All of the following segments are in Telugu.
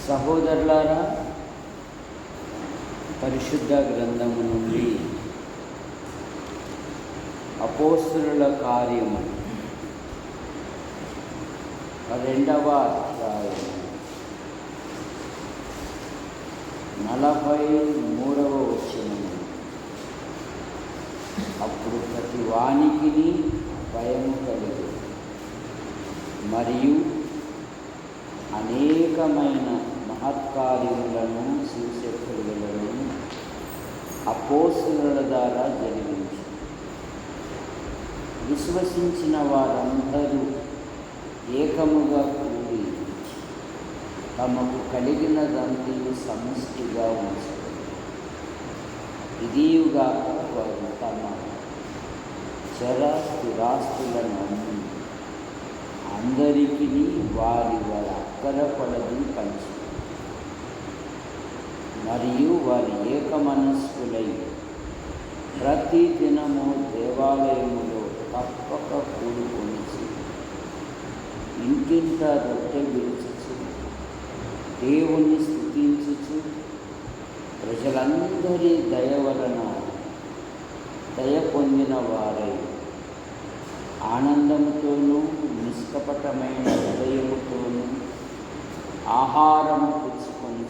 సహోదరులారా, పరిశుద్ధ గ్రంథము నుండి అపోస్తలుల కార్యము 2వ అధ్యాయం 43వ వచనము. అప్పుడు ప్రతి వానికిని భయము కలిగి మరియు అనేకమైన మహత్కార్యములను సూచక్రియలను అపోస్తలుల ద్వారా జరిగించి విశ్వసించిన వారందరూ ఏకముగా కూడి తమకు కలిగినదంతా సమిష్టిగా ఉంచారు. ఇదియుగా వారు తమ చర స్థిరాస్తులను అందరికీ వారి అక్కరపడదు పంచి మరియు వారి ఏక మనస్కులై ప్రతి దినము దేవాలయములో తప్పక కూడుకొని ఇంటింట రొట్టె విరుచుచు దేవుణ్ణి స్తుతించుచు ప్రజలందరి దయ వలన దయ పొందిన వారై ఆనందముతోనూ నిష్కపటమైన హృదయముతోనూ ఆహారము పుచ్చుకొని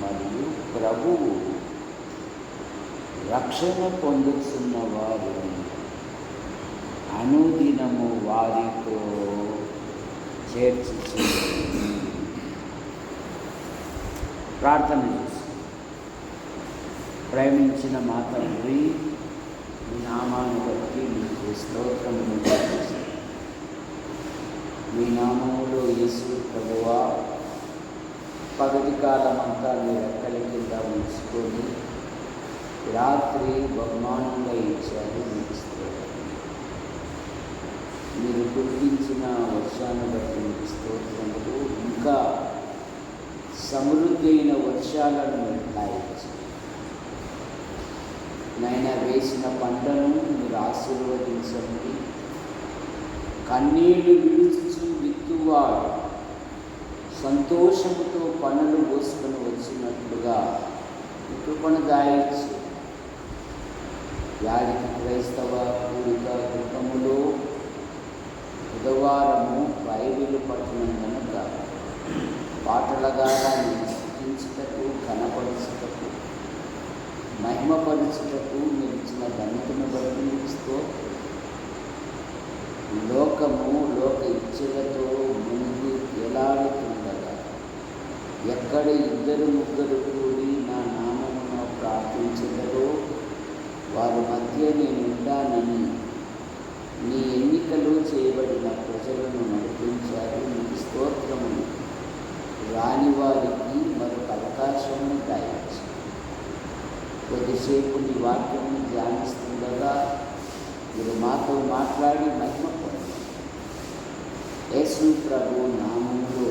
మరియు ప్రభువు రక్షణ పొందుతున్న వారు అనుదినము వారితో చేర్చుచు ప్రార్థన చేసి, ప్రేమించిన మా తండ్రి, మీ నామాన్ని బట్టి మీకు స్తోత్రములు చేస్తాను. మీ నామములో యేసు ప్రభువా పగటి కాలమంతా మీరు ఎక్కడి కింద ఉంచుకొని రాత్రి బహుమానంగా ఇచ్చారు. మీకు స్తోత్రం. మీరు కురిపించిన వర్షాన్ని బట్టి మీకు స్తోత్రములు. ఇంకా సమృద్ధి అయిన వర్షాలను దయచేయండి. నాయన వేసిన పంటను మీరు ఆశీర్వదించండి. కన్నీళ్లు విడుచు విత్తువాడు సంతోషముతో పనులు పోసుకొని వచ్చినట్లుగా కృపను దాయిచ్చు. యాడికి క్రైస్తవ పూరిక కుటుంబములో బుధవారము బైబిలు పట్టణం కనుక పాటల ద్వారా స్థుతించుటకు, కనపరుచుటకు, మహిమపరుచుటకు మీరు ఇచ్చిన ధన్యతను బట్టి ఇస్తూ లోకము లోక ఇచ్చలతో మునిగి ఎలాడుతుండగా ఎక్కడ ఇద్దరు ముగ్గురు కూడి నా నామమును ప్రార్థించదరో వారి మధ్య నేను ఉంటానని నీ ఎన్నికలు చేయబడిన ప్రజలను నడిపించారు. నీకు స్తోత్రములు. రాని వారికి మరొక అవకాశము దయచేయండి. కొద్దిసేపు నీ వాక్యము ధ్యానిస్తుండగా మీరు మాతో మాట్లాడి మహిమ పొందండి. యేసు ప్రభు నామములో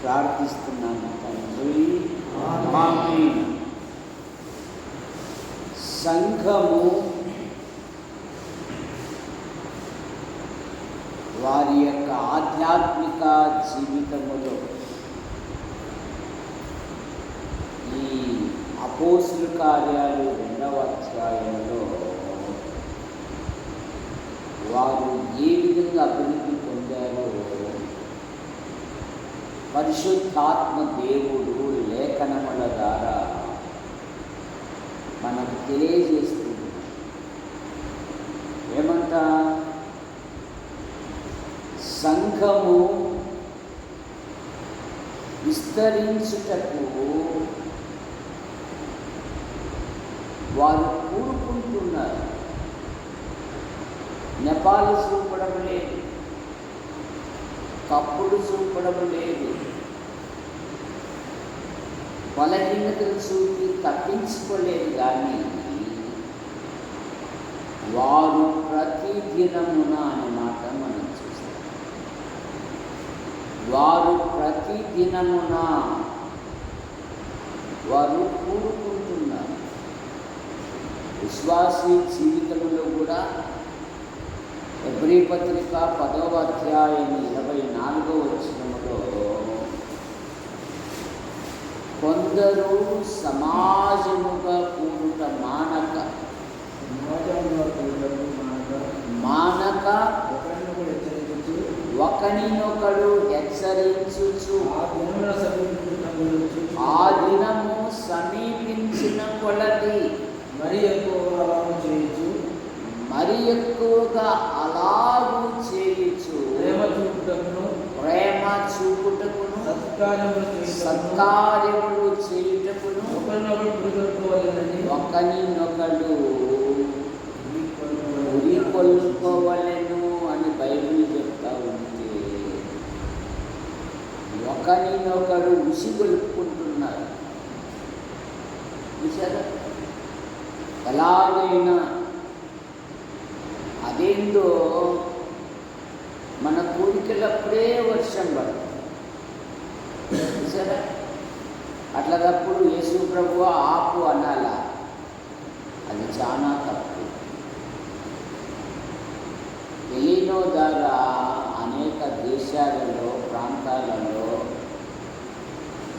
ప్రార్థిస్తున్నాను తండ్రి, ఆమేన్. సంఘము వారి యొక్క ఆధ్యాత్మిక జీవితములో ఈ అపోస్తుల కార్యాలు 2వ అధ్యాయంలో వారు ఏ విధంగా అభివృద్ధి పొందారో పరిశుద్ధాత్మ దేవుడు లేఖనముల ద్వారా మనకు తెలియజేస్తుంది. ఏమంట? సంఘము విస్తరించుటకు వారు కూడుకుంటున్నారు. నెపాలు చూపడం లేదు, తప్పుడు చూపడం లేదు, బలహీనతలు చూపి తప్పించుకోలేదు. కానీ వారు ప్రతి దినమున అనే మాట మనం చూస్తాం. వారు ప్రతి దినమున వారు కూడుకుంటున్నారు. విశ్వాసీ జీవితంలో కూడా హెబ్రీ పత్రిక 10వ అధ్యాయం 24వ వచనములో కొందరు సమాజముగా కూడుట మానక ఒకనినొకడు హెచ్చరించుచు ఆ దినము సమీపించిన కొలది మరి ఎక్కువగా అలాగూ చేయుచు ప్రేమ చూపుటకును సత్కార్యములు చేయుటకును ఒకనినొకడు ఉరికొల్లుకోవలెను అని బైబిల్ చెప్తా ఉంటే ఒకనినొకడు ఉసిగొలుపుకుంటున్నారు. చూసారా? ఎలాగైనా అదేందో మన కోరికలప్పుడే వర్షం పడుతుంది. చూసారా? అట్లదప్పుడు యేసు ప్రభువు ఆపు అనాలా? అది చాలా తప్పు. ఎలినో ద్వారా అనేక దేశాలలో ప్రాంతాలలో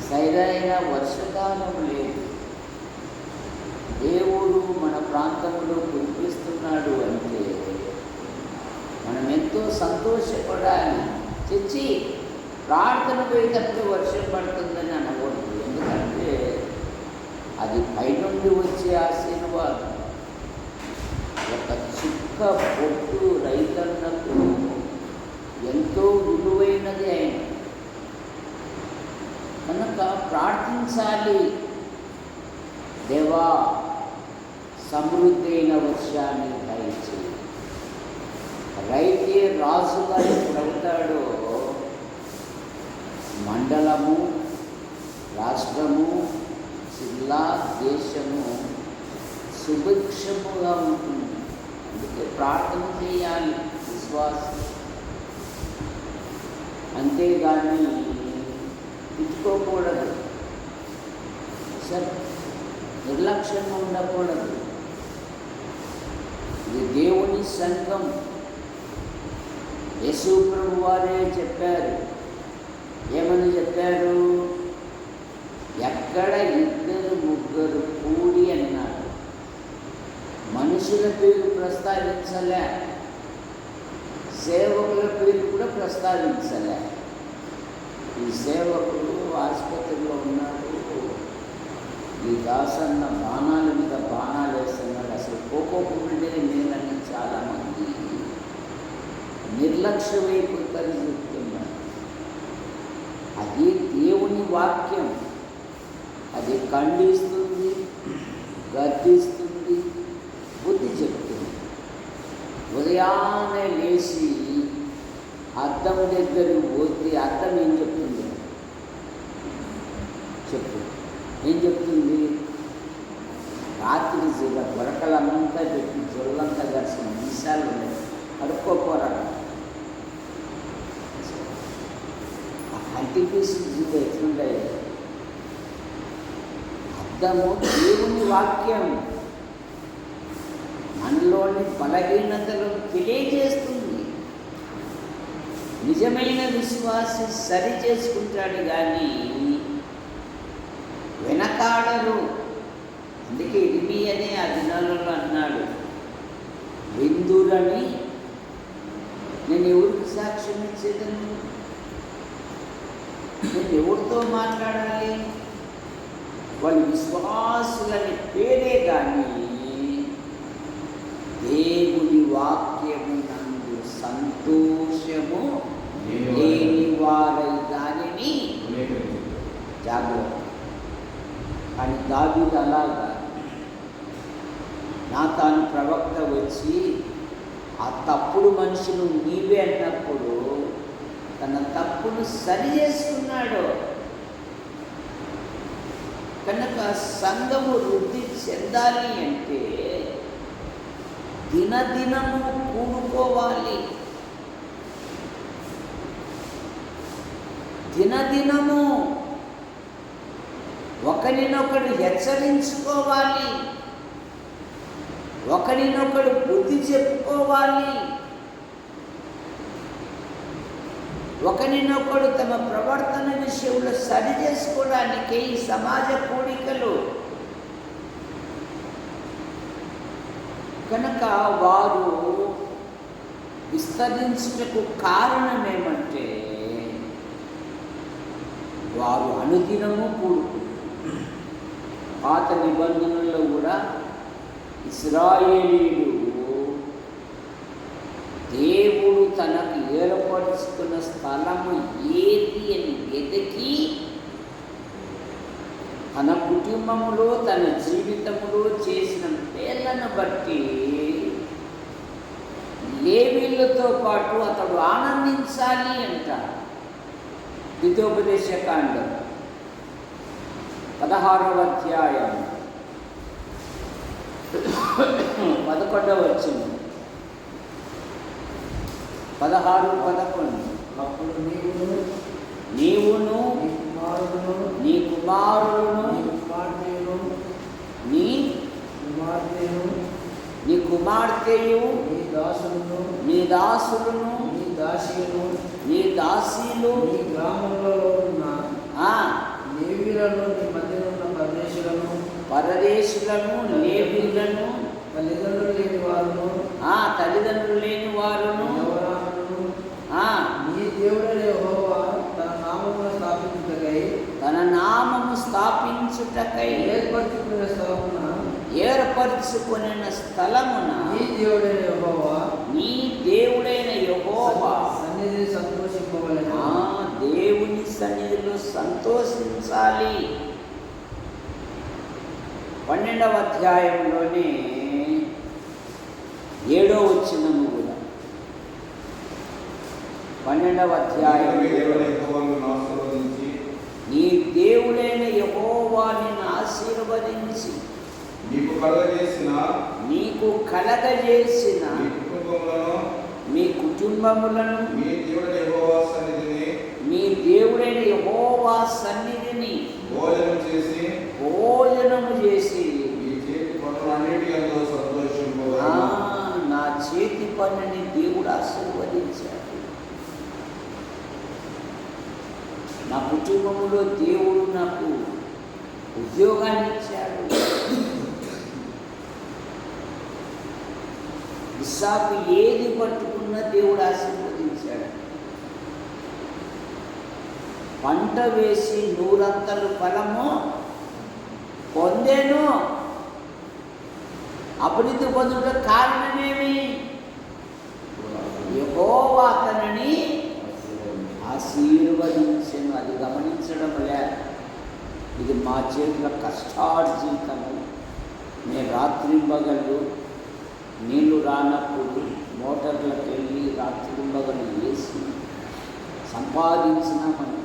సరైన వర్షకాలం లేదు. దేవుడు మన ప్రాంతంలో కురిపిస్తున్నాడు అంటే మనం ఎంతో సంతోషపడాలి. తెచ్చి ప్రార్థన పోయేటప్పుడు వర్షం పడుతుందని అనకూడదు. ఎందుకంటే అది పైనుండి వచ్చే ఆశీర్వాదం. ఒక చుక్క పొట్టు రైతన్నకు ఎంతో విలువైనది అయిన కనుక ప్రార్థించాలి. దేవా, సమృద్ధి అయిన వర్షాన్ని దయచేయి. రైతే రాజుగా ఎప్పుడవుతాడో మండలము, రాష్ట్రము, జిల్లా, దేశము సుభిక్షముగా ఉంటుంది. అందుకే ప్రార్థన చేయాలి విశ్వాసం. అంతేగాని ఇచ్చుకోకూడదు, సరే నిర్లక్ష్యంగా ఉండకూడదు. ఇది దేవుని సంఘం. యేసు ప్రభు వారే చెప్పారు. ఏమని చెప్పారు? ఎక్కడ ఇద్దరు ముగ్గురు కూడి అన్నాడు. మనుషుల పేరు ప్రస్తావించలే, సేవకుల పేరు కూడా ప్రస్తావించలే. ఈ సేవకుడు ఆసుపత్రిలో ఉన్నాడు, ఈ దాసన్న బాణాల మీద బాణాలు వేస్తున్నాడు. అసలు కోకోకుంటే నేనని చాలామంది నిర్లక్ష్యమైపోతారని చెప్తున్నారు. అది దేవుని వాక్యం. అది ఖండిస్తుంది, గర్దిస్తుంది, బుద్ధి చెప్తుంది. ఉదయాన్నే లేచి అద్దం దగ్గరికి పోతే అద్దం ఏం చెప్తుంది? చెప్పు, ఏం చెప్తుంది? రాత్రి గొరకలంతా పెట్టి జొల్లంతా కలిసిన నిమిషాలు ఉన్నాయి, కడుక్కోపోరాడు. ఆ కంటిన్యూషన్ జీవితం ఎట్లుంటాయి? అర్థము దేవుని వాక్యం మనలోని బలహీనతలను తెలియజేస్తుంది. నిజమైన విశ్వాసి సరి చేసుకుంటాడు కానీ వెనకాడరు. అందుకే ఇర్మియానే ఆ దినాలలో అన్నాడు, విందురని నేను ఎవరికి సాక్ష్యం ఇచ్చేదను? నేను ఎవరితో మాట్లాడాలి? వాళ్ళు విశ్వాసులని పేరే కానీ దేవుని వాక్యము నందు సంతోషము లేని వారై దానిని జాగ్రత్త. కానీ దావీదు అలాగా నాతాను ప్రవక్త వచ్చి ఆ తప్పుడు మనుషులు నీవే అన్నప్పుడు తన తప్పును సరి చేసుకున్నాడు. కనుక సంఘము వృద్ధి చెందాలి అంటే దినదినము కూడుకోవాలి. దినదినము ఒకరినొకడు హెచ్చరించుకోవాలి, ఒకరినొకడు బుద్ధి చెప్పుకోవాలి, ఒకరినొకడు తమ ప్రవర్తన విషయంలో సరి చేసుకోవడానికి ఈ సమాజ కూడికలు. కనుక వారు విస్తరించుటకు కారణం ఏమంటే వారు అనుదినము కూడుకుంటారు. పాత నిబంధనల్లో కూడా ఇశ్రాయేలీయులు దేవుడు తనకు ఏర్పరుచుకున్న స్థలము ఏది అని వెతికి తన కుటుంబములో తన జీవితంలో చేసిన మేళ్లను బట్టి లేవీయులతో పాటు అతడు ఆనందించాలి అంట. ద్వితీయోపదేశకాండం 16వ అధ్యాయం 11వ వచనం. 16-11. అప్పుడు నీవును నీ కుమారులను నీ కుమార్తెయు నీ దాసులను నీ దాసీలు నీ గ్రామంలో ఉన్న లేవీయులను నీ మధ్యలో ఉన్న పరదేశులను లేవీయులను తల్లిదండ్రులు లేని వారును నీ దేవుడైన యెహోవా తన నామము స్థాపించుటకై ఏర్పరచుకున్న స్థలమున నీ దేవుడైన యెహోవా సన్నిధి సంతోషింపవలెను. దేవుని సన్నిధిలో సంతోషించాలి. 12వ అధ్యాయంలోనే 7వ వచనము కూడా 12వ అధ్యాయం నీ దేవుడైన యెహోవాని ఆశీర్వదించి నీకు కలగజేసిన మీ కుటుంబములను మీ దేవుడైన యెహోవా సన్నిధిని భోజనము చేసి మీ చేతి పనులన్నిటి యందు సంతోషింపవలెను. నా చేతి పనిని దేవుడు ఆశీర్వదించాడు. నా కుటుంబంలో దేవుడు నాకు ఉద్యోగాన్ని ఇచ్చాడు. ఇస్సాకు ఏది పట్టుకున్నా దేవుడు ఆశీర్వదించాడు. పంట వేసి 100 ఫలము పొందేను. అభివృద్ధి పొందుట కారణమేమి? యెహోవా అతనిని ఆశీర్వదించెను. అది గమనించడం లేదు. ఇది మా చేతుల కష్టార్జితము. నేను రాత్రింబగళ్ళు నీళ్లు రానప్పుడు మోటార్లకు వెళ్ళి రాత్రింబగళ్ళు వేసి సంపాదించినామనుకున్నాను.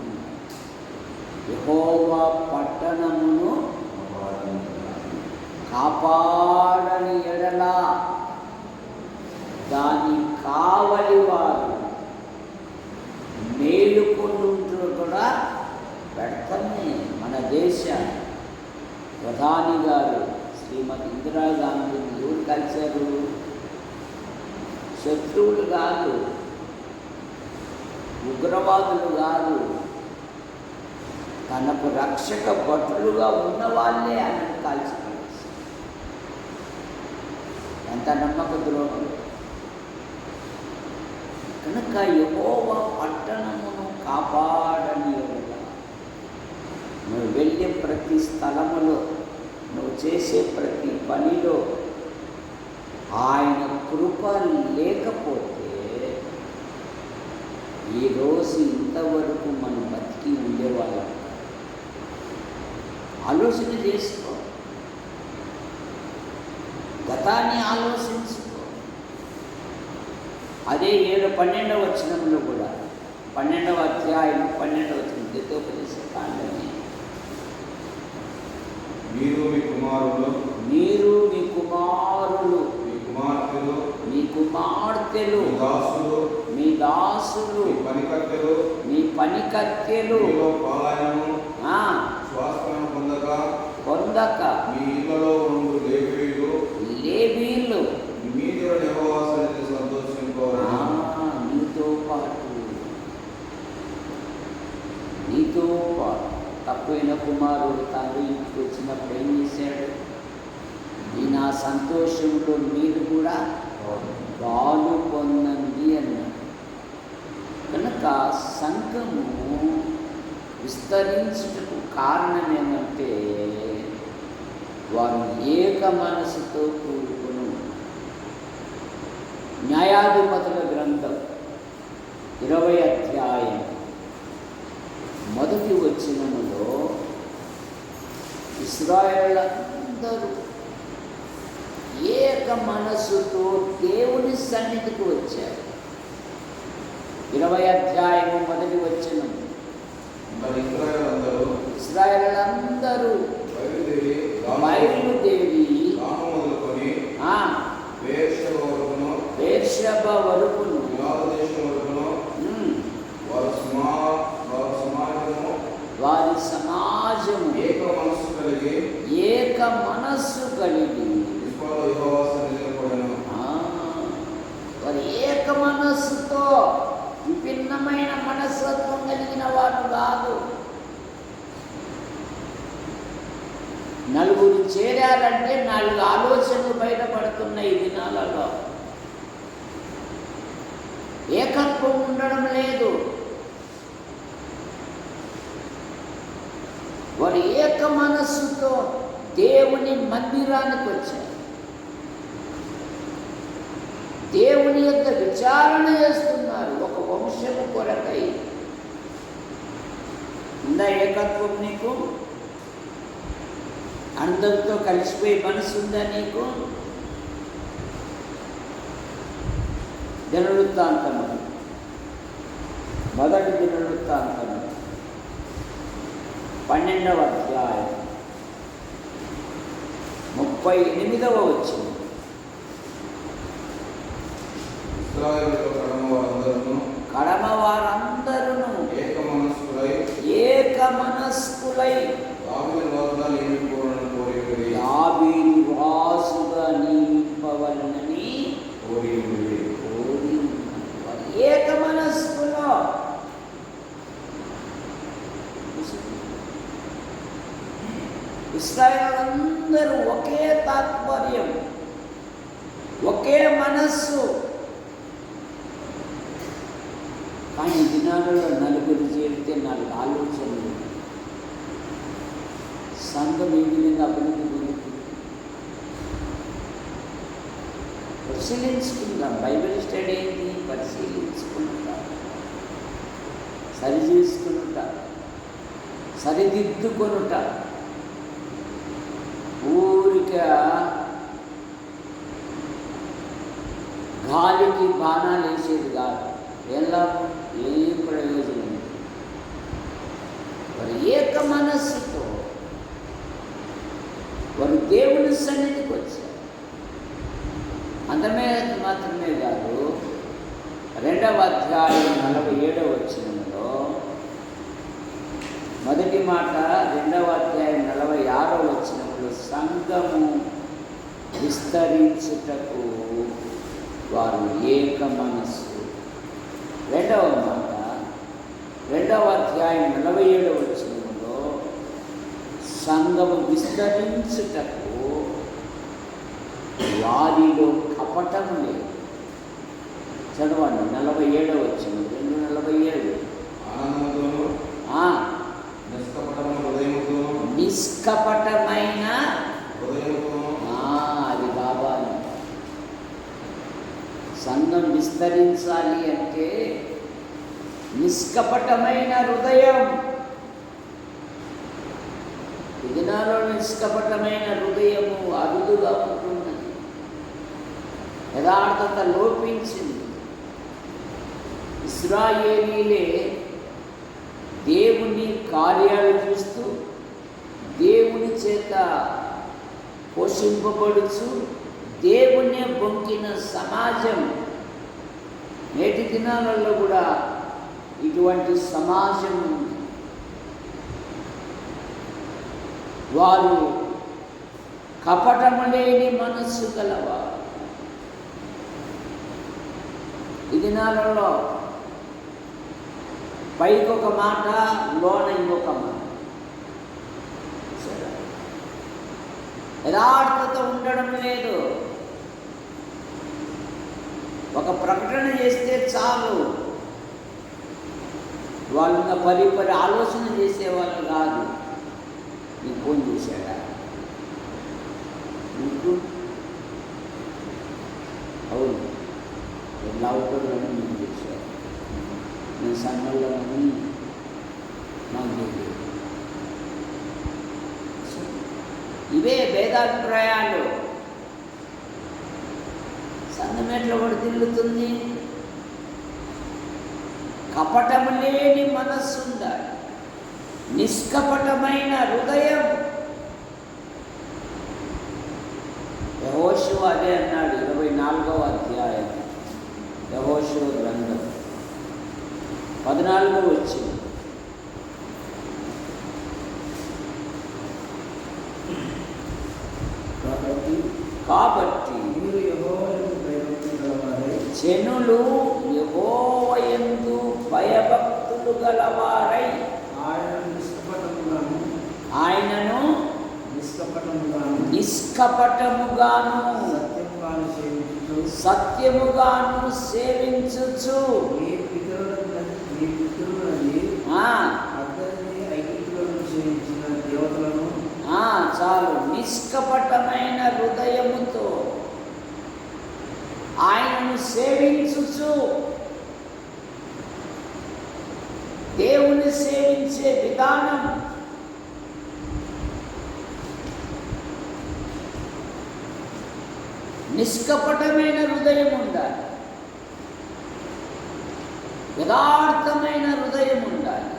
యెహోవా పట్టణమును కాపాడని ఎడల దాని కావలి వారు మేలుకొంటూ కూడా పెడతానే. మన దేశ ప్రధాని గారు శ్రీమతి ఇందిరాగాంధీని ఎవరు కలిశారు? శత్రువులు కాదు, ఉగ్రవాదులు కాదు, తనకు రక్షక భటులుగా ఉన్న వాళ్ళే ఆయనను కాల్చిపడేశారు. ఎంత నమ్మక ద్రోహం! కనుక యెహోవా పట్టణమును కాపాడని ఎడల నువ్వు వెళ్ళే ప్రతి స్థలములో, నువ్వు చేసే ప్రతి పనిలో ఆయన కృప లేకపోతే ఈరోజు ఇంతవరకు మనం బతికి ఉండేవాళ్ళం. ఆలోచన చేసుకో, గతాన్ని ఆలోచించుకో. అదే 7-12 వచనంలో కూడా 12వ అధ్యాయం 12వ వచనం ద్వితీయోపదేశ కాండమే. మీరు మీ కుమారులు, మీరు మీ కుమారులు, మీ కుమార్తెలు, మీ కుమార్తెలు, మీ దాసులు, మీ దాసులు, మీ పనికత్తెలు, మీ పనికత్తెలు మీలో పాలాయనము ఆ, స్వాస్థ్యము పొందక మీ ఇళ్లలో ఉండు లేవీయులు లేవీయులు మీ దేవుని యెహోవా సన్నిధిని సంతోషింపవలెను. నీతో పాటు తప్పైన కుమారుడు తండ్రి ఇంటికి వచ్చినప్పుడు ఏం చేశాడు? ఈ నా సంతోషంలో మీరు కూడా పాలు పొందండి అన్నాడు. కనుక సంఘము విస్తరించుటకు కారణం ఏమంటే వారు ఏక మనసుతో కూడుకును. న్యాయాధిపతుల గ్రంథం 20వ అధ్యాయం 1వ వచనములో ఇశ్రాయేలులందరూ ఏక మనస్సుతో దేవుని సన్నిధికి వచ్చారు. 20వ అధ్యాయం 1వ వచనం. మరి ఇశ్రాయేలులందరూ బయలుదేరి దాను మొదలుకొని బేర్షెబ వరకును దేశం వరకును వారి సమాజము ఏక మనస్సు కలిగి వారి ఏక మనస్సుతో, విభిన్నమైన మనస్తత్వం కలిగిన వారు కాదు. నలుగురు చేరారంటే 4 ఆలోచనలు బయటపడుతున్నాయి ఈ దినాలలో. ఏకత్వం ఉండడం లేదు. వారు ఏక మనస్సుతో దేవుని మందిరానికి వచ్చారు. దేవుని యొక్క విచారణ చేస్తున్నారు ఒక వంశము కొరకై. ఉందా ఏకత్వం నీకు? అందరితో కలిసిపోయి మనసు ఉందా నీకు? దినవృత్తాంతము, మొదటి దినవృత్తాంతము 12వ అధ్యాయం 38వ వచనం. ఇశ్రాయేలులో కడమ వారందరూ కడమ వారందరూ ఏక మనస్కులై దావీదు వాసుగా నియమింపవలనని కోరి ఉన్నారు. ఏక మనస్కులో ఇశ్రాయేలు అందరూ ఒకే తాత్పర్యం, ఒకే మనస్సు. కానీ దినాలలో నలుగురు చేరితే 4 ఆలోచనలు. సంఘం ఈ విధంగా అభివృద్ధి పొందుతుంది. పరిశీలించుకుందాం. బైబిల్ స్టడీ ఏంటి? పరిశీలించుకుంటా, సరి చేసుకుంటా, సరిదిద్దుకొనుట. ఊరిక గాలికి బాణాలు వేసేది కాదు. ఏం లాభం? ఏం ప్రయోజనం? వారు ఏక మనస్సుతో వారు దేవుని సన్నిధికి వచ్చారు. అంతమే మాత్రమే కాదు, 2వ అధ్యాయం 47వ వచనంలో మొదటి మాట, 2వ అధ్యాయం 46వ వచనంలో సంఘము విస్తరించుటకు వారు ఏక మనస్సు. 2వ మాట, 2వ అధ్యాయం 47వ వచనంలో సంఘము విస్తరించుటకు వారిలో కపటం లేదు. చదవండి 47వ వచనం, 2:47. నిష్కపటమైన అది కావాలి. సంఘం విస్తరించాలి అంటే నిష్కపటమైన హృదయం. ఈ దినాల్లో నిష్కపటమైన హృదయము అరుదుగా ఉంటున్నది. యథార్థత లోపించింది. ఇశ్రాయేలీలే దేవుని కార్యాలు చూస్తూ దేవుని చేత పోషింపబడుచు దేవుణ్ణి బొంకిన సమాజం. నేటి దినాలలో కూడా ఇటువంటి సమాజం ఉంది. వారు కపటము లేని మనస్సు గలవారు. ఈ దినాలలో పైకి ఒక మాట, లోన ఇంకొక మాట. యథార్థత ఉండడం లేదు. ఒక ప్రకటన చేస్తే చాలు. వాళ్ళు ఇంకా పరి ఆలోచన చేసేవాళ్ళు కాదు. నీకు ఫోన్ చేశాడా? నీకు అవును, అవుతుందని నేను చేశాను. నేను సంఘంలోని నాకు తెలియదు. ఇవే భేదాభిప్రాయాలు. సంఘం ఎట్లా వర్ధిల్లుతుంది? కపటము లేని మనస్సు ఉండాలి, నిష్కపటమైన హృదయం. యెహోషువ అదే అన్నాడు 24వ అధ్యాయం యెహోషువ గ్రంథం 14వ వచనం. కాబట్టి జనులు యెహోవాయందు భయభక్తులు గలవారై ఆయనను నిష్కపటముగాను సత్యముగాను సేవించుచు చాలు. నిష్కపటమైన హృదయముతో ఆయనను సేవించుచు. దేవుని సేవించే విధానం నిష్కపటమైన హృదయం ఉండాలి, యథార్థమైన హృదయం ఉండాలి.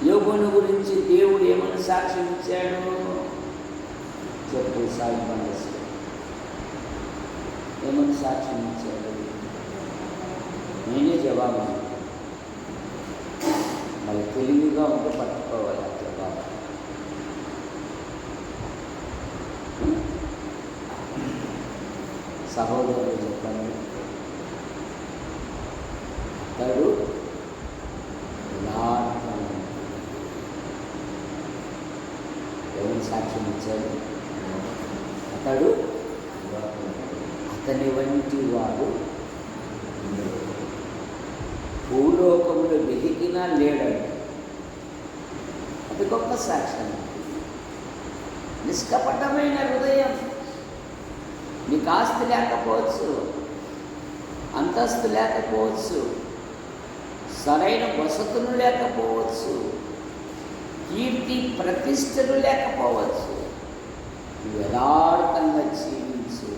యోబును గురించి దేవుడు ఏమని సాక్ష్యం ఇచ్చాడు? చెప్పు సాయి పండస్ ఏమని సాక్ష్యం ఇచ్చాడు? నేనే జవాబు. వాళ్ళు తెలివిగా ఉంటే పట్టుకోవాలి అట్లా బాగా. సహోదరులు చెప్పండి, అతడు యథార్థవంతుడు. ఎవరు సాక్ష్యం ఇచ్చాడు? అతడు అతని వంటి వాడు భూలోకంలో వెతికినా లేడండి. అది గొప్ప సాక్ష్యం. నిష్కపటమైన హృదయం. నీకు ఆస్తి లేకపోవచ్చు, అంతస్తు లేకపోవచ్చు, సరైన వసతులు లేకపోవచ్చు, కీర్తి ప్రతిష్టలు లేకపోవచ్చు. నువ్వు యథార్థంగా జీవించు.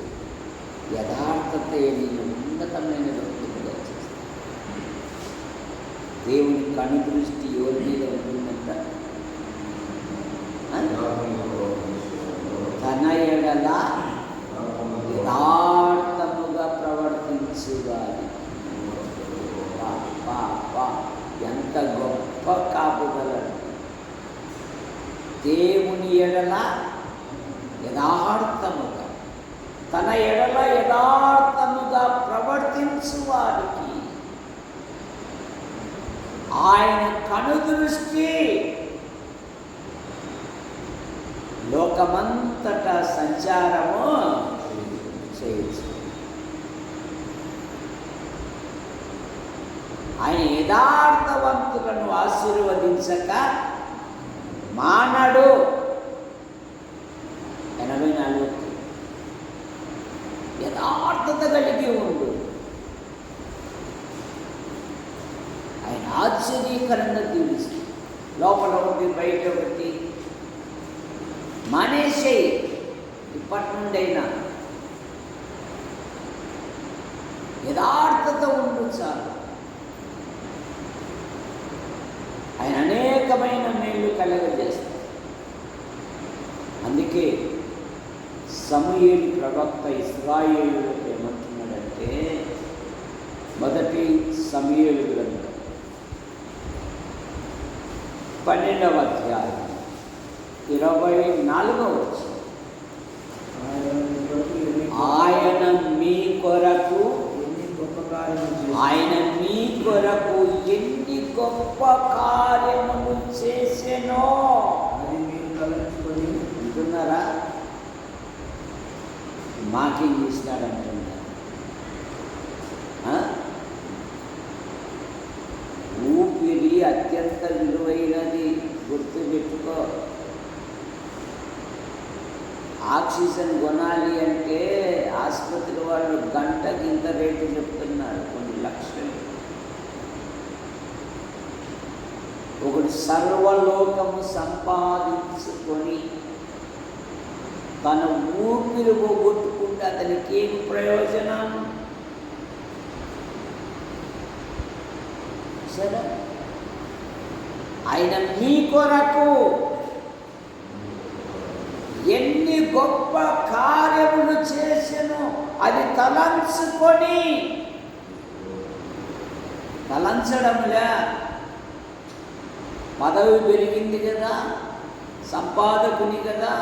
యథార్థతే నేను ఉన్నతమైన వ్యక్తులుగా చేస్తాను. దేవుని కనుదృష్టి ఎవరి మీద ఉంటుందంట? తన ఎడల యథార్థముగా ప్రవర్తించుగాని. ఎంత గొప్ప కాపుగలడు! దేవుని ఎడల యథార్థముగా, తన ఎడల యథార్థముగా ప్రవర్తించు వారికి ఆయన కనుదృష్టి లోకమంతటా సంచారము చేయొచ్చు. ఆయన యథార్థవంతులను ఆశీర్వదించక మానడు. 84 యథార్థత కలిగి ఉండు. ఆయన ఆశ్చర్యకరంగా తీరుస్తుంది. లోపల ఒకటి బయట ఒకటి మానేసేయి. ఇప్పటి నుండైనా యథార్థత ఉండు చాలు. ఆయన అనేకమైన మేళ్ళు కలగజేస్తారు. అందుకే సమూయేలు ప్రవక్త ఇశ్రాయేలులకు ఏమంటున్నాడంటే, మొదటి సమూయేలు గ్రంథం 12వ అధ్యాయం 24వ వచనం. ఆయన మీ కొరకు ఎన్ని గొప్ప కార్యములు చేసెనో అంటున్నారా? మాకేం చేసినాడంటున్నారు. ఊపిరి అత్యంత విలువైనది, గుర్తుపెట్టుకో. ఆక్సిజన్ కొనాలి అంటే ఆసుపత్రి వాళ్ళు గంటకి ఇంత రేటు చెప్తున్నారు, కొన్ని లక్షలు. ఒకటి సర్వలోకము సంపాదించుకొని తన ఊపిరి పోగొట్టుకుంటే అతనికి ఏం ప్రయోజనం? సరే, ఆయన మీ కొరకు ఎన్ని గొప్ప కార్యములు చేసెను అది తలంచుకొని. తలంచడంలే, పదవి పెరిగింది కదా, సంపాదకుని కదా,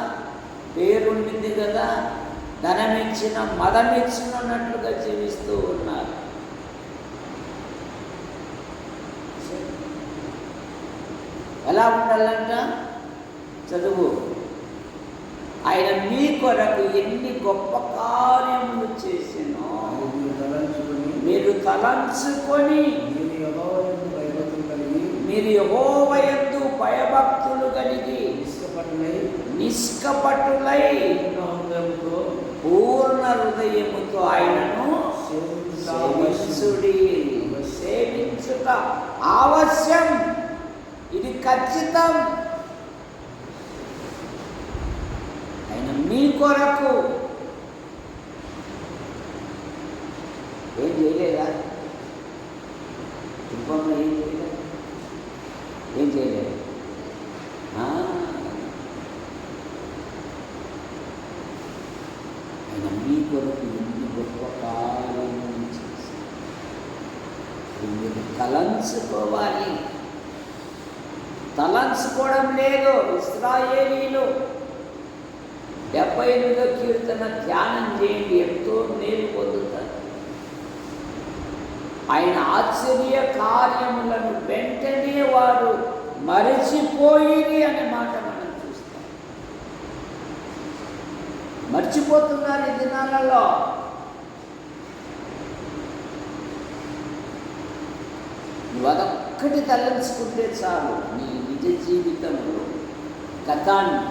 పేరుండింది కదా, ధనమిచ్చిన మదమిచ్చినట్లుగా జీవిస్తూ ఉన్నారు. ఎలా ఉండాలంట? చదువు. ఆయన మీ కొరకు ఎన్ని గొప్ప కార్యములు చేసినో మీరు తలంచుకొని మీరు యెహోవాయందు భయభక్తులు కలిగి నిష్కపటులై పూర్ణ హృదయముతో ఆయనను సేవించుట ఆవశ్యం. ఇది ఖచ్చితం. ఆయన మీ కొరకు ఏం చేయలేదా? కుటుంబంలో ఏం చేయలేదు, ఏం చేయలేదు. ఆయన మీ కొరకు ఎన్ని గొప్ప కార్యములు చేసి మీరు తలంచుకోవాలి. తలంచుకోవడం లేదు. ఇశ్రాయేలీలు 78వ కీర్తన ధ్యానం చేయండి, ఎంతో మేలు పొందుతారు. ఆయన ఆశ్చర్య కార్యములను వెంటనే వారు మరచిపోయి అనే మాట మనం చూస్తాం. మర్చిపోతున్నారు ఈ దినాలలో. నువ్వు అదొక్కటి తలంచుకుంటే చాలు, నీ నిజ జీవితంలో గతాన్ని,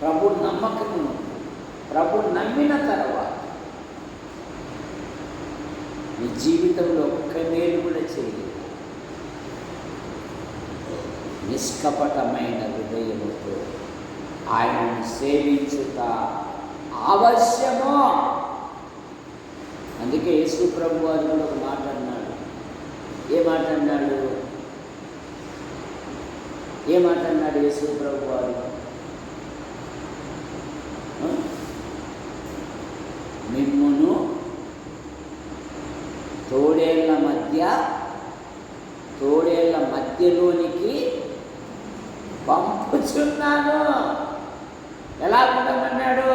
ప్రభు నమ్మకము, ప్రభు నమ్మిన తర్వాత నీ జీవితంలో ఒక్క మేలు కూడా చేయలేదు. నిష్కపటమైన హృదయముతో ఆయనను సేవించుట అవశ్యము. అందుకే యేసు ప్రభు వారు కూడా ఒక మాట అన్నాడు. ఏ మాట అన్నాడు యేసు ప్రభు వారు? మిమ్మును తోడేళ్ల మధ్యలోనికి పంపుచున్నాను. ఎలా ఉండమన్నాడు?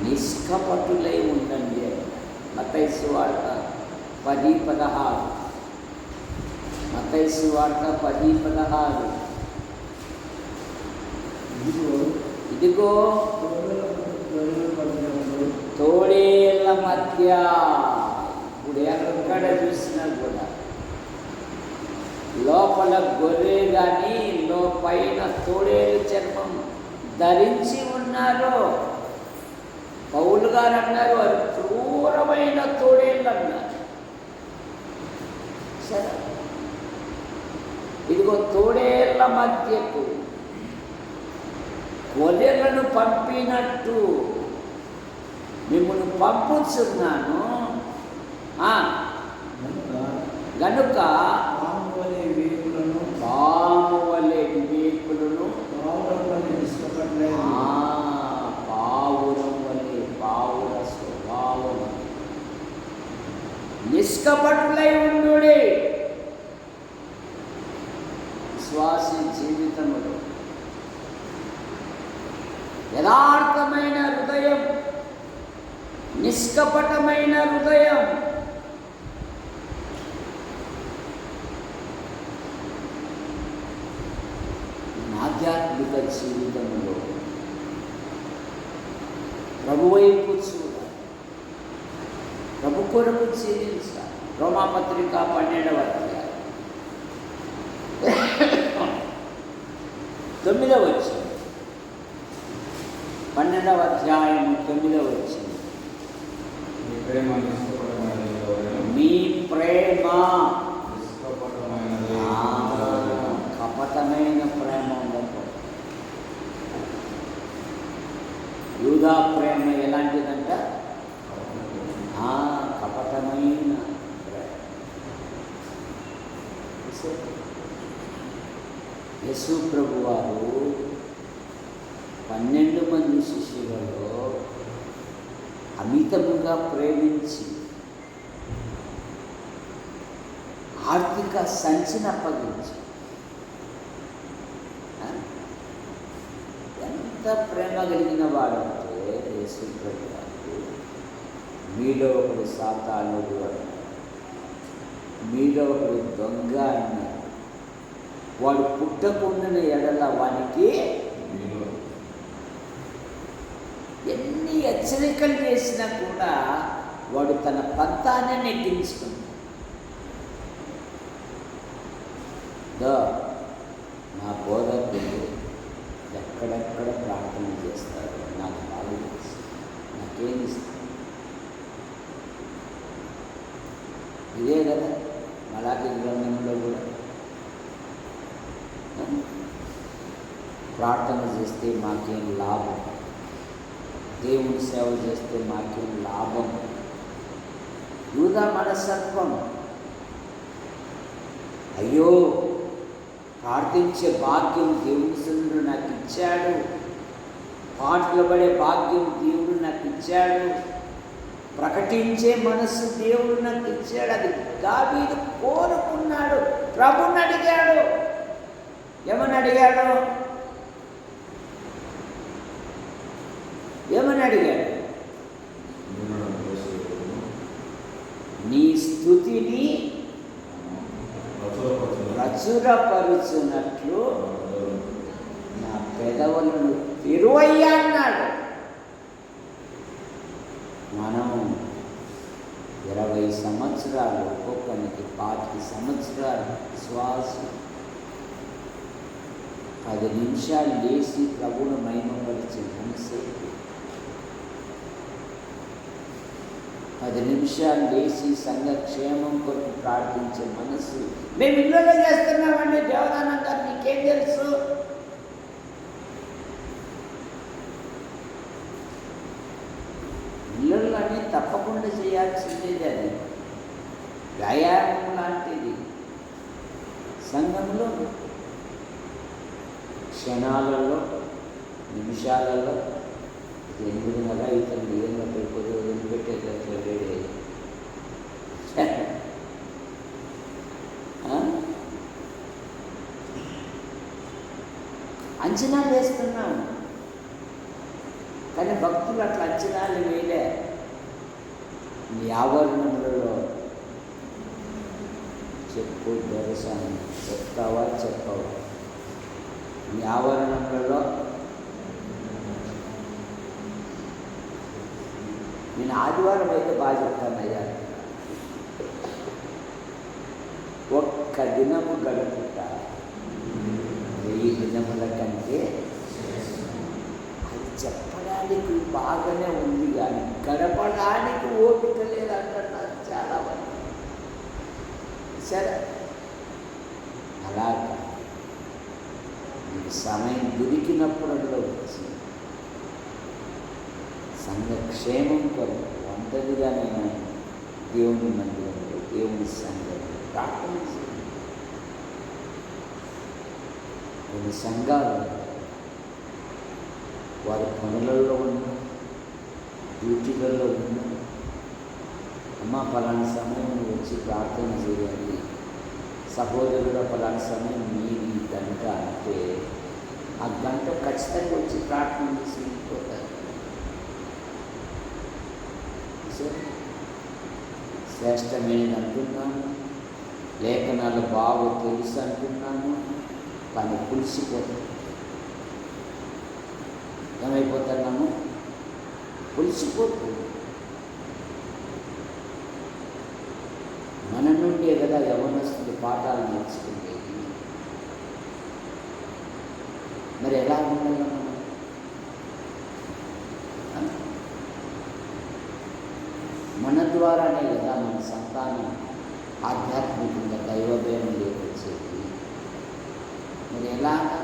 నిష్కపటులై ఉండండి. మత్తయి సువార్త 10:16. మత్తయి సువార్త 10:16. ఇదిగో తోడేళ్ల మధ్య, ఇప్పుడు ఎక్కడ చూసినా కూడా లోపల గొర్రె కానీ పైన తోడేలు చర్మం ధరించి ఉన్నారు. పౌలు గారు అన్నారు, వారు క్రూరమైన తోడేళ్ళు అన్నారు. సరే, ఇదిగో తోడేళ్ల మధ్యకు గొర్రెలను పంపినట్టు మిమ్మల్ని పంపుచున్నాను. గనుక పాము వలె వివేకులను పావుర స్వభావం నిష్కపటులై ఉండుడి. విశ్వాసి జీవితములో యథార్థమైన హృదయం, నిష్కపటమైన హృదయం, ఆధ్యాత్మిక జీవితంలో ప్రభు వైపు చూడాలి, ప్రభు కొరకు జీవించాలి. రోమాపత్రిక 12వ అధ్యాయం 9వ వచనం. 12వ అధ్యాయం 9వ వచనం. మీ ప్రేమ కపటమైన ప్రేమ ఉండదు. యూదా ప్రేమ ఎలాంటిదంట? కపటమైన ప్రేమ. యేసు ప్రభు వారు 12 మంది శిష్యులలో అమితముగా ప్రేమించి ఆర్థిక సంచిని అప్పగించి, ఎంత ప్రేమ కలిగిన వాడంటే యేసు ప్రభు వారు, మీలో ఒకడు సాతానుడు అన్నారు, మీలో ఒకడు దొంగ అన్నారు. వాడు పుట్టకుండిన ఎడల వానికి ఎన్ని హెచ్చరికలు చేసినా కూడా వాడు తన పంతాన్ని నెగ్గించుకుంటాడు. నా బోధకులు ఎక్కడెక్కడ ప్రార్థన చేస్తారు, నాకు బాగా తెలుసు, నాకేమి ఇస్తారు. ఇదే కదా మలాకి గ్రంథంలో కూడా ప్రార్థన చేస్తే మాకేం లాభం, దేవుని సేవ చేస్తే మాకేం లాభం. యూదా మనస్తత్వం. అయ్యో, ప్రార్థించే భాగ్యం దేవుని సన్నిధిలో నాకు ఇచ్చాడు, పాటలు పడే భాగ్యం దేవుడు నాకు ఇచ్చాడు, ప్రకటించే మనస్సు దేవుడు నాకు ఇచ్చాడు. అది దావీదు కోరుకున్నాడు. ప్రభుని అడిగాడు. ఏమని అడిగాడు? నీ స్తుతిని ప్రచురపరుచున్నట్లు నా పెదవులను తెరువయ్యా అన్నాడు. మనం 20 సంవత్సరాలు, ఒక్కొక్కరికి 25 సంవత్సరాలు శ్వాస 10 నిమిషాలు లేచి ప్రభువును మహిమపరిచే మనసు, 10 నిమిషాలు లేచి సంఘక్షేమం కొరకు ప్రార్థించే మనసు మేము ఇళ్ళలో చేస్తున్నామండి. దేవదానం గారు మీకేం తెలుసు? ఇళ్ళల్లోనే తప్పకుండా చేయాల్సిందేది. అది వ్యాయామం లాంటిది. సంఘంలో క్షణాలలో, నిమిషాలలో 8:30 అవుతుంది. ఏం పెట్టకపోతే వదిలిపెట్టేటట్లు లేడే. అంచనాలు వేస్తున్నాం, కానీ భక్తులు అట్లా అంచనాలు వేయలే. నీ ఆవరణములలో చెప్పు దొరసాను చెప్తావా చెప్పవా? నీ ఆవరణములలో నేను ఆదివారం అయితే బాగా చెప్తాను అయ్యా. ఒక్క దినము గడుపుట 1000 దినముల కంటే, అది చెప్పడానికి బాగానే ఉంది కానీ గడపడానికి ఓపిక లేదంటున్నారు చాలామంది. సరే, అలాగా మీకు సమయం దొరికినప్పుడల్లా వచ్చి సంఘక్షేమం కొరకు ఒంటరిగా నేను దేవుని మందిరంలో, దేవుని సంఘంలో ప్రార్థన చేయాలి. కొన్ని సంఘాలు వారి పనులలో ఉన్న, డ్యూటీలలో ఉన్న, అమ్మ పలానా సమయం వచ్చి ప్రార్థన చేయాలి, సహోదరుడు పలానా సమయం మీది గంట అంటే ఆ గంట ఖచ్చితంగా వచ్చి ప్రార్థన చేసి వెళ్ళిపోతారు. శ్రేష్టమైనది అంటున్నాను, లేఖనాలు బాగా తెలుసు అంటున్నాను, కానీ పులిసిపోతాం. ఏమైపోతున్నాము? పులిసిపోతుంది. మన నుండే కదా యవనస్తులు పాఠాలు నేర్చుకునేది. మరి ఎలా ఉండాలి మనం? మన ద్వారానే కదా మన సంతానం ఆధ్యాత్మికంగా దైవభయం లేకొచ్చేది. మరి ఎలాగా?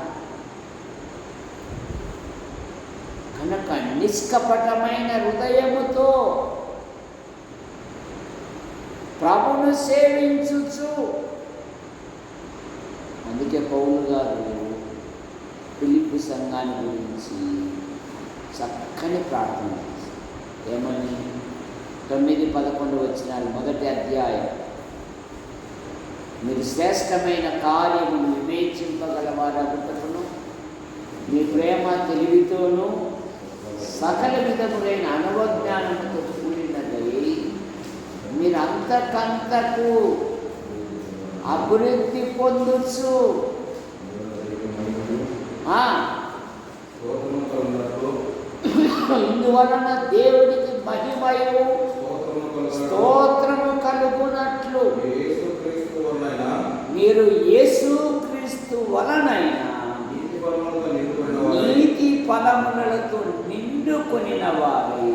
కనుక నిష్కపటమైన హృదయముతో ప్రభును సేవించుచు. అందుకే పౌలు గారు ఫిలిప్పీ సంఘాన్ని గురించి చక్కని ప్రార్థన చేశారు. ఏమని? 9-11 వచనాలు, మొదటి అధ్యాయం. మీరు శ్రేష్టమైన కార్యమును వివేచింపగలవారగుటకును మీ ప్రేమ తెలివితోనూ సకల విధములైన అనుభవజ్ఞానముతో కూడినదై మీరు అంతకంతకు అభివృద్ధి పొందొచ్చు. ఇందువలన దేవునికి మహిమయు స్తోత్రము కలుగునట్లు మీరు యేసుక్రీస్తు వలనైనా నీతి ఫలములతో నిండుకొనిన వారి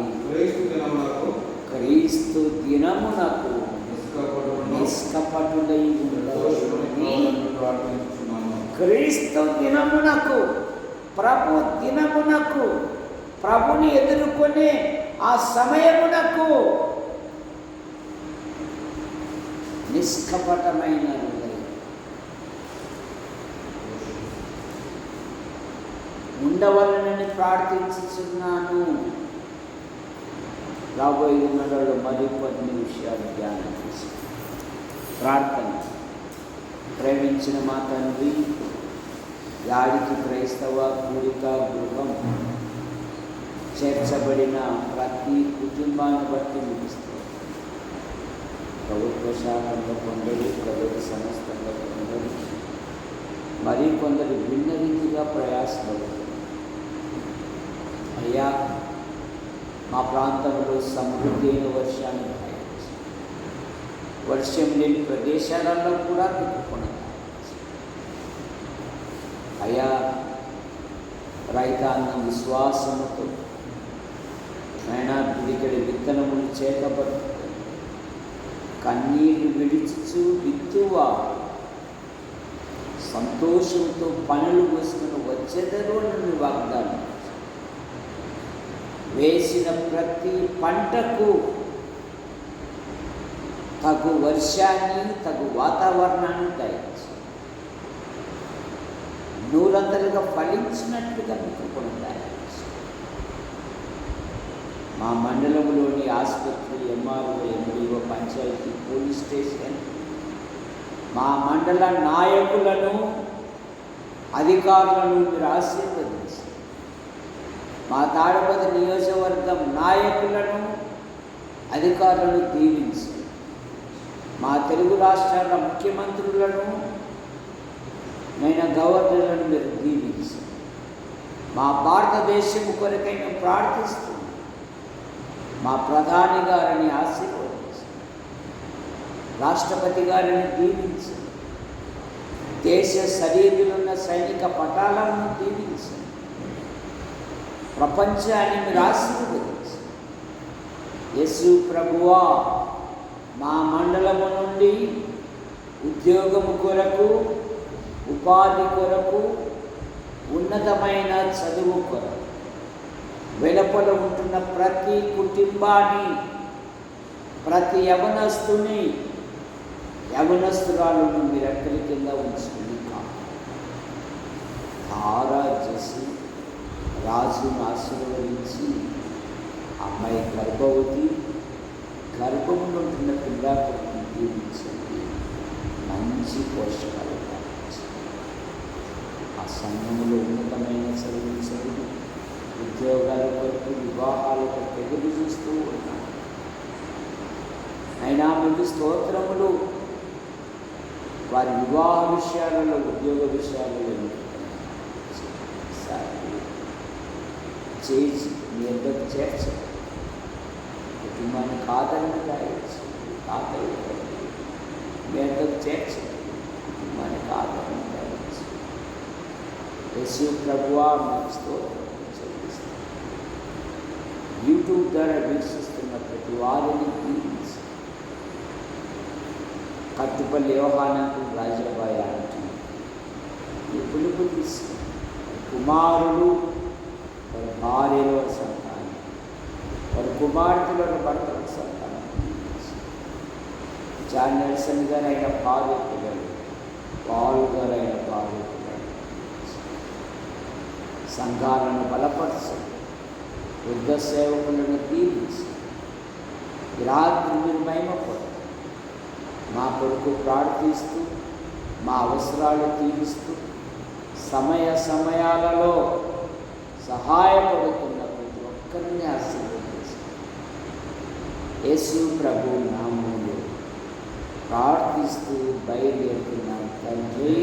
క్రీస్తు దినమునకు నిష్కపటుడై ఉండాలని. క్రీస్తు దినమునకు, ప్రభు దినమునకు, ప్రభుని ఎదుర్కొనే ఆ సమయమునకు నిష్కపటమైన హృదయం ఉండవలనని ప్రార్థించుచున్నాను. రాబోయే దినాలలో మరికొన్ని విషయాలు ధ్యానం చేసి ప్రార్థన. ప్రేమించిన మా తండ్రి, యాడికి క్రైస్తవ కూడిక గృహం చేర్చబడిన ప్రతి కుటుంబాన్ని బట్టి ముగిస్తారు. ప్రభుత్వ శాఖంలో కొందరు, ప్రభుత్వ సంస్థల్లో కొందరు, మరి కొందరు భిన్న రీతిగా ప్రయాసపడుతున్నారు. అయ్యా, మా ప్రాంతంలో సమృద్ధి అయిన వర్షాన్ని దయచేసి, వర్షం లేని ప్రదేశాలలో కూడా తిప్పుకున్నది. అయ్యా, రైతాంగం విశ్వాసముతో ఆయన పిడికెడి విత్తనములు చేతబడుతుంది, కన్నీరు విడిచుచు విత్తువా సంతోషంతో పనులు వేసుకుని వచ్చేదరు అని వాగ్దానం. వేసిన ప్రతి పంటకు తగు వర్షాన్ని, తగు వాతావరణాన్ని దయచేసి నూరంతలుగా ఫలించినట్లుగా మీకు కూడా దయచేసి మా మండలంలోని ఆసుపత్రి, ఎంఆర్ఓ, ఎండిఓ, పంచాయతీ, పోలీస్ స్టేషన్, మా మండల నాయకులను, అధికారులను మీరు ఆశీర్వదించి, మా తాడపతి నియోజకవర్గం నాయకులను, అధికారులను దీవించి, మా తెలుగు రాష్ట్రాల ముఖ్యమంత్రులను, గవర్నర్లను మీరు దీవించి, మా భారతదేశం కొరకై మేము ప్రార్థిస్తున్నాం. మా ప్రధాని గారిని ఆశీర్వదించి, రాష్ట్రపతి గారిని దీవించి, దేశ సరిహద్దులున్న సైనిక పటాలను దీవించి, ప్రపంచాన్ని మీరు ఆశీర్వదించి, యేసు ప్రభువా, మా మండలము నుండి ఉద్యోగము కొరకు, ఉపాధి కొరకు, ఉన్నతమైన చదువు కొరకు వెలుపల ఉంటున్న ప్రతి కుటుంబాన్ని, ప్రతి యవనస్తుని, యవనస్తురాలను మీరు ఎక్కడి కింద ఉంచుకుని ధారా చేసి రాజును ఆశీర్వదించి, అమ్మాయి గర్భవతి, గర్భంలో ఉంటున్న పిల్లాకులను దీవించండి, మంచి పోషకాలు ఆ సంఘంలో ఉన్నతమైన చదువులు చదివి ఉద్యోగాల కొరకు, వివాహాల కొరకు ఎదురు చూస్తూ ఉన్నాను. అయినా మీకు స్తోత్రములు. వారి వివాహ విషయాలలో, ఉద్యోగ విషయాలలో చేసి మీ అందరికి చేర్చండి. కుటుంబానికి ఆదరణ కాయచ్చు, మీ అందరికి చేర్చండి. కుటుంబానికి ఆదరణ కాయచ్చు. యేసు ప్రభువా, మీకు స్తోత్రం చెల్లిస్తాను. యూట్యూబ్ ద్వారా వీక్షిస్తున్న ప్రతి వారిని దీవించి, కట్టుపల్లి యోహానంకు రాజాబాయి అంటూ ఈ పిలుపు తీసుకుని కుమారులు, వారి భార్యలో సంతానం, వారి కుమార్తెలో భర్తల సంతానం, జాన్ నెల్సన్ గారు అయిన భార్య పిల్లలు, పాల్ గారు అయిన భార్య పిల్లలు, సంఘాలను బలపరచండి, వృద్ధ సేవకులను దీవించి, ఈ రాత్రి మీరు మహిమపడతారు. మా కొరకు ప్రార్థిస్తూ, మా అవసరాలు తీరుస్తూ, సమయ సమయాలలో సహాయపడుతున్న ప్రతి ఒక్కరిని ఆశీర్వదించండి. యేసు ప్రభు నామములో ప్రార్థిస్తూ బయలుదేరుతున్నాం తండ్రి.